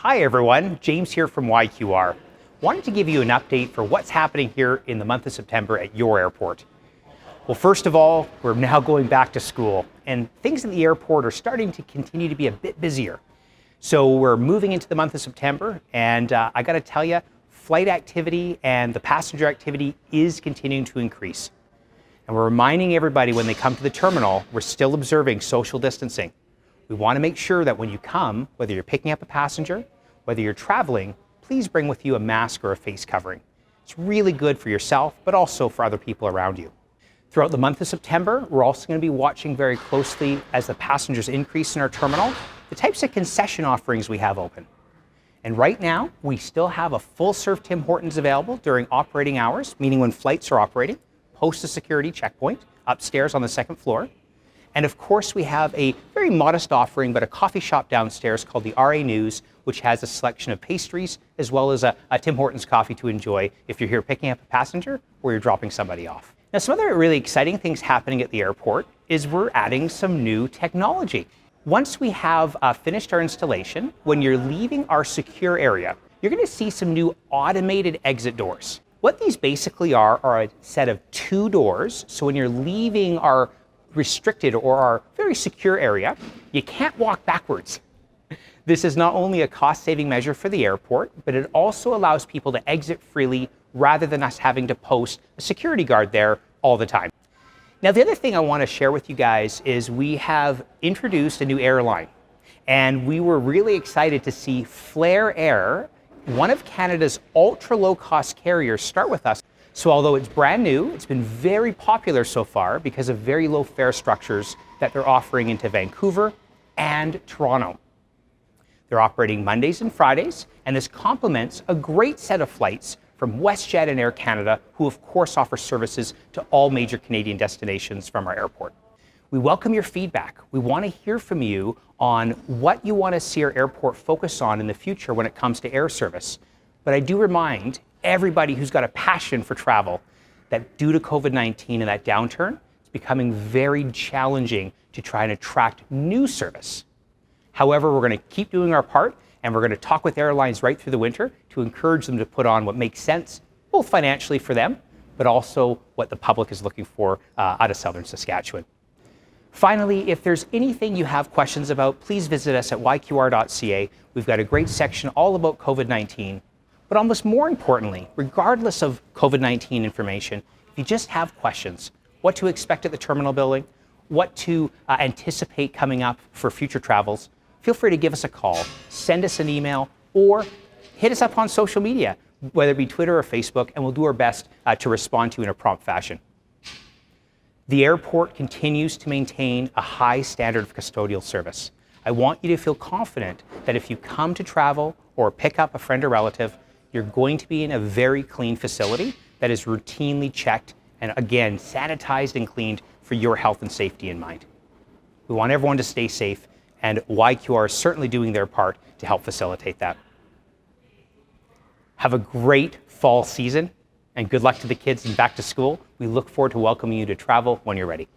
Hi everyone, James here from YQR. Wanted to give you an update for what's happening here in the month of September at your airport. Well, first of all, we're now going back to school and things at the airport are starting to continue to be a bit busier. So we're moving into the month of September and I gotta tell you, flight activity and the passenger activity is continuing to increase. And we're reminding everybody when they come to the terminal, we're still observing social distancing. We want to make sure that when you come, whether you're picking up a passenger, whether you're traveling, please bring with you a mask or a face covering. It's really good for yourself, but also for other people around you. Throughout the month of September, we're also going to be watching very closely as the passengers increase in our terminal, the types of concession offerings we have open. And right now, we still have a full-serve Tim Hortons available during operating hours, meaning when flights are operating, post the security checkpoint, upstairs on the second floor. And of course, we have a very modest offering, but a coffee shop downstairs called the RA News, which has a selection of pastries, as well as a Tim Hortons coffee to enjoy if you're here picking up a passenger or you're dropping somebody off. Now, some other really exciting things happening at the airport is we're adding some new technology. Once we have finished our installation, when you're leaving our secure area, you're going to see some new automated exit doors. What these basically are a set of two doors. So when you're leaving our restricted or our very secure area, you can't walk backwards. This is not only a cost-saving measure for the airport, but it also allows people to exit freely rather than us having to post a security guard there all the time. Now, the other thing I want to share with you guys is we have introduced a new airline, and we were really excited to see Flair Air, one of Canada's ultra low-cost carriers, start with us. So although it's brand new, it's been very popular so far because of very low fare structures that they're offering into Vancouver and Toronto. They're operating Mondays and Fridays, and this complements a great set of flights from WestJet and Air Canada, who of course offer services to all major Canadian destinations from our airport. We welcome your feedback. We want to hear from you on what you want to see our airport focus on in the future when it comes to air service. But I do remind everybody who's got a passion for travel that due to COVID-19 and that downturn, it's becoming very challenging to try and attract new service. However, we're going to keep doing our part, and we're going to talk with airlines right through the winter to encourage them to put on what makes sense, both financially for them, but also what the public is looking for out of southern Saskatchewan. Finally, if there's anything you have questions about, please visit us at yqr.ca. We've got a great section all about COVID-19. But almost more importantly, regardless of COVID-19 information, if you just have questions, what to expect at the terminal building, what to anticipate coming up for future travels, feel free to give us a call, send us an email, or hit us up on social media, whether it be Twitter or Facebook, and we'll do our best to respond to you in a prompt fashion. The airport continues to maintain a high standard of custodial service. I want you to feel confident that if you come to travel or pick up a friend or relative, you're going to be in a very clean facility that is routinely checked and again, sanitized and cleaned for your health and safety in mind. We want everyone to stay safe, and YQR is certainly doing their part to help facilitate that. Have a great fall season and good luck to the kids and back to school. We look forward to welcoming you to travel when you're ready.